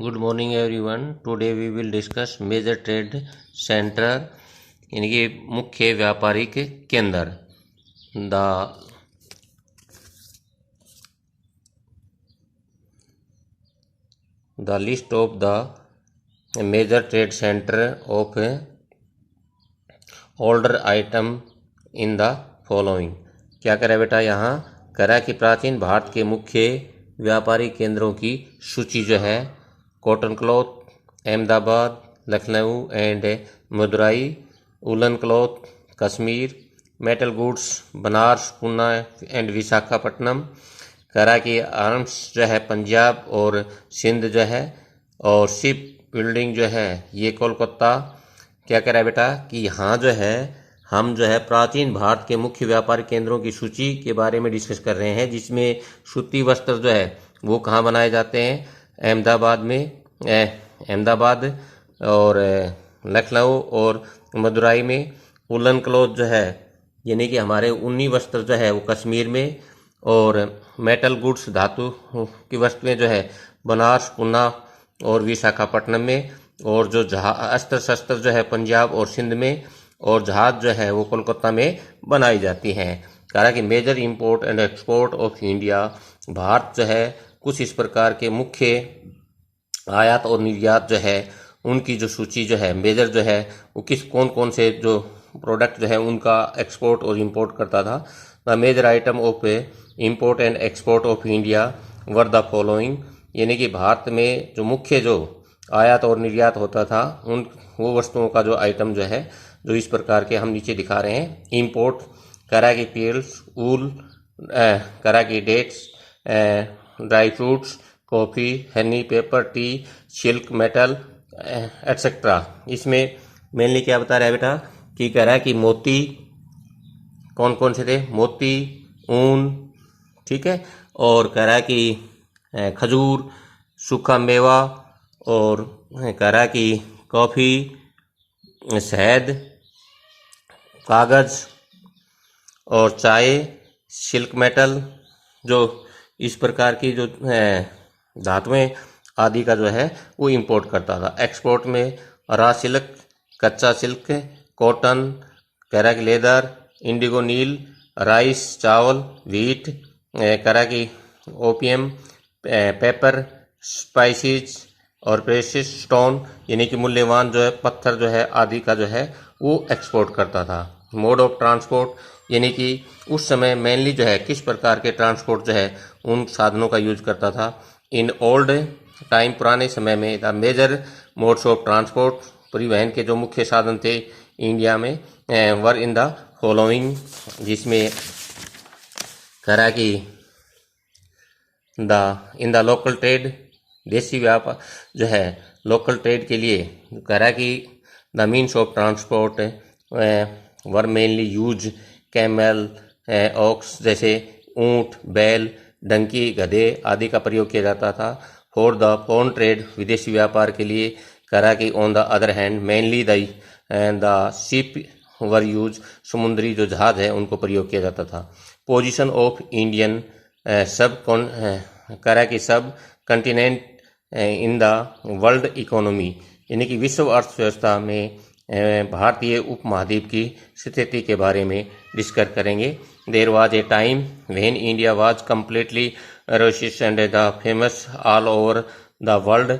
Good morning everyone. Today we will discuss major trade center यानी कि मुख्य व्यापारिक केंद्र the list of the major trade center of older item in the following। क्या करा बेटा, यहाँ करा कि प्राचीन भारत के मुख्य व्यापारिक केंद्रों की सूची जो है cotton cloth Ahmedabad, Lucknow and Madurai, woollen cloth Kashmir, metal goods Banaras, Poona and Visakhapatnam, करा की आर्म्स जो है पंजाब और सिंध जो है, और शिप बिल्डिंग जो है ये कोलकाता। क्या कह रहा है बेटा कि यहाँ जो है हम जो है प्राचीन भारत के मुख्य व्यापारिक केंद्रों की सूची के बारे में डिस्कस कर रहे हैं, जिसमें सूती वस्त्र जो है वो कहाँ बनाए जाते हैं, अहमदाबाद और लखनऊ और मदुरई में। वुलन क्लॉथ जो है यानी कि हमारे ऊनी वस्त्र जो है वो कश्मीर में, और मेटल गुड्स धातु की वस्तुएं जो है बनारस, पूना और विशाखापट्टनम में, और जो अस्त्र शस्त्र जो है पंजाब और सिंध में, और जहाज जो है वो कोलकाता में बनाई जाती हैं। कहा कि major import and export of India, Bharat जो है कुछ इस प्रकार के मुख्य आयात और निर्यात जो है उनकी जो सूची जो है मेजर जो है वो कौन कौन से जो प्रोडक्ट जो है उनका एक्सपोर्ट और इंपोर्ट करता था। The major item of import and export of India were the following, यानी कि भारत में जो मुख्य जो आयात और निर्यात होता था उन वो वस्तुओं का जो आइटम जो है जो इस प्रकार के हम नीचे दिखा रहे हैं। इंपोर्ट करा की पेल्स, वूल, करा की dates, dry fruits, coffee, honey, pepper, tea, silk, metal etcetera. इसमें मेनली क्या बता रहा है बेटा कि कह रहा है कि मोती कौन कौन से थे, मोती, ऊन, ठीक है, और कह रहा है कि खजूर, सूखा मेवा, और कह रहा है कि कॉफ़ी, शहद, कागज़ और चाय, सिल्क मेटल, जो इस प्रकार की जो धातुएं आदि का जो है वो इंपोर्ट करता था। एक्सपोर्ट में रा सिल्क, कच्चा सिल्क, कॉटन, करा की लेदर, इंडिगो नील, राइस चावल, व्हीट, करा की ओपियम, पेपर, स्पाइसेस और प्रेशियस स्टोन यानी कि मूल्यवान जो है पत्थर जो है आदि का जो है वो एक्सपोर्ट करता था। मोड ऑफ ट्रांसपोर्ट यानी कि उस समय मेनली जो है किस प्रकार के ट्रांसपोर्ट जो है उन साधनों का यूज करता था। इन ओल्ड टाइम, पुराने समय में, the major modes of transport, परिवहन के जो मुख्य साधन थे इंडिया में, वर इन द फॉलोइंग, जिसमें करा कि इन द लोकल ट्रेड, देसी व्यापार जो है लोकल ट्रेड के लिए करा कि the means of transport were mainly use camel, ox जैसे ऊंट, बैल, डंकी, गधे आदि का प्रयोग किया जाता था। फॉर द फॉरेन ट्रेड, विदेशी व्यापार के लिए करा कि on the other hand mainly the ship were use, समुद्री जो जहाज है उनको प्रयोग किया जाता था। पोजीशन ऑफ इंडियन सब करा कि सब continent in the world economy, यानी कि विश्व अर्थव्यवस्था में भारतीय उपमहाद्वीप की स्थिति के बारे में डिस्कस करेंगे। There was a time when India was completely rich and the famous all over the world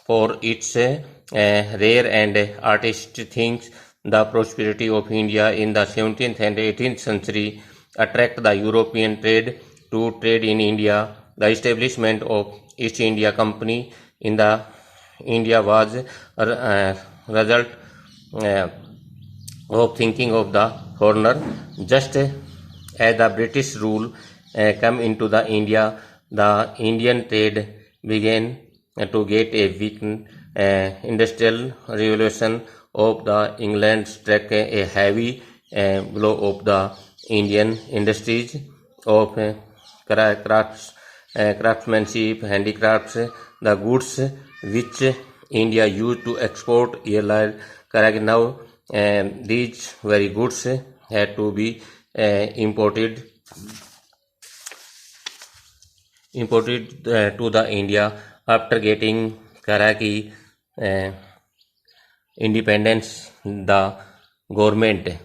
for its rare and artistic things. The prosperity of India in the 17th and 18th century attract the European trade to trade in India. The establishment of East India Company in the India was result of thinking of the foreigner. Just as the British rule come into the India, the Indian trade began to get a weak. Industrial revolution of the England struck a heavy blow of the Indian industries of craftsmanship, handicrafts, the goods which India used to export earlier. Now these very goods had to be imported to the India after getting कह रहा है कि independence the government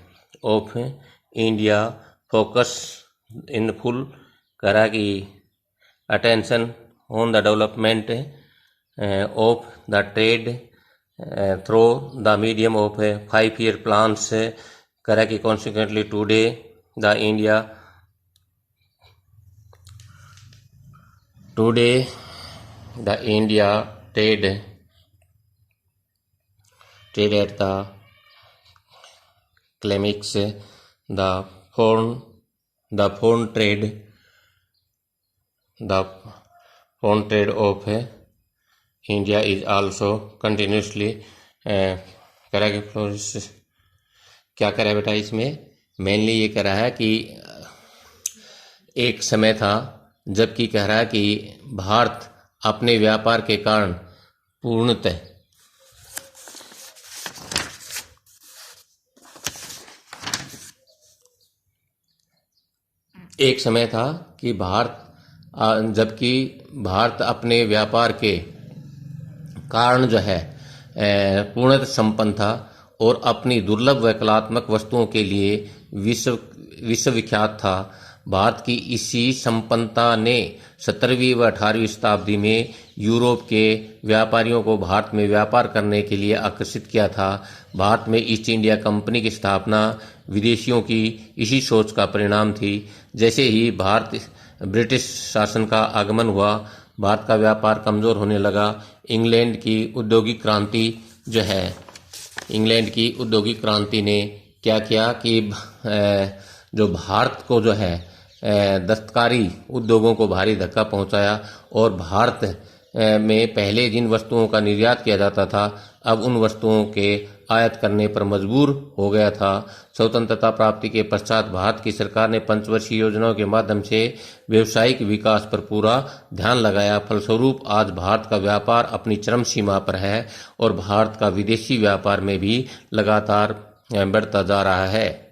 of India focus in full, कह रहा है कि attention on the development of the trade through the medium of 5-year plans, कह रहा है कि consequently today the India trade at the climax, the foreign trade of India is also continuously करा कि फ्लोरिश, क्या करा बेटा इसमें मेनली ये कह रहा है कि एक समय था जबकि कह रहा है कि भारत अपने व्यापार के कारण पूर्णतः एक समय था कि जबकि भारत अपने व्यापार के कारण जो है पूर्णतः संपन्न था और अपनी दुर्लभ व कलात्मक वस्तुओं के लिए विश्वविख्यात था। भारत की इसी संपन्नता ने 17वीं व 18वीं शताब्दी में यूरोप के व्यापारियों को भारत में व्यापार करने के लिए आकर्षित किया था। भारत में ईस्ट इंडिया कंपनी की स्थापना विदेशियों की इसी सोच का परिणाम थी। जैसे ही ब्रिटिश शासन का आगमन हुआ, भारत का व्यापार कमजोर होने लगा। इंग्लैंड की औद्योगिक क्रांति ने क्या किया कि जो भारत को जो है दस्तकारी उद्योगों को भारी धक्का पहुंचाया और भारत में पहले जिन वस्तुओं का निर्यात किया जाता था अब उन वस्तुओं के आयात करने पर मजबूर हो गया था। स्वतंत्रता प्राप्ति के पश्चात भारत की सरकार ने पंचवर्षीय योजनाओं के माध्यम से व्यवसायिक विकास पर पूरा ध्यान लगाया। फलस्वरूप आज भारत का व्यापार अपनी चरम सीमा पर है और भारत का विदेशी व्यापार में भी लगातार बढ़ता जा रहा है।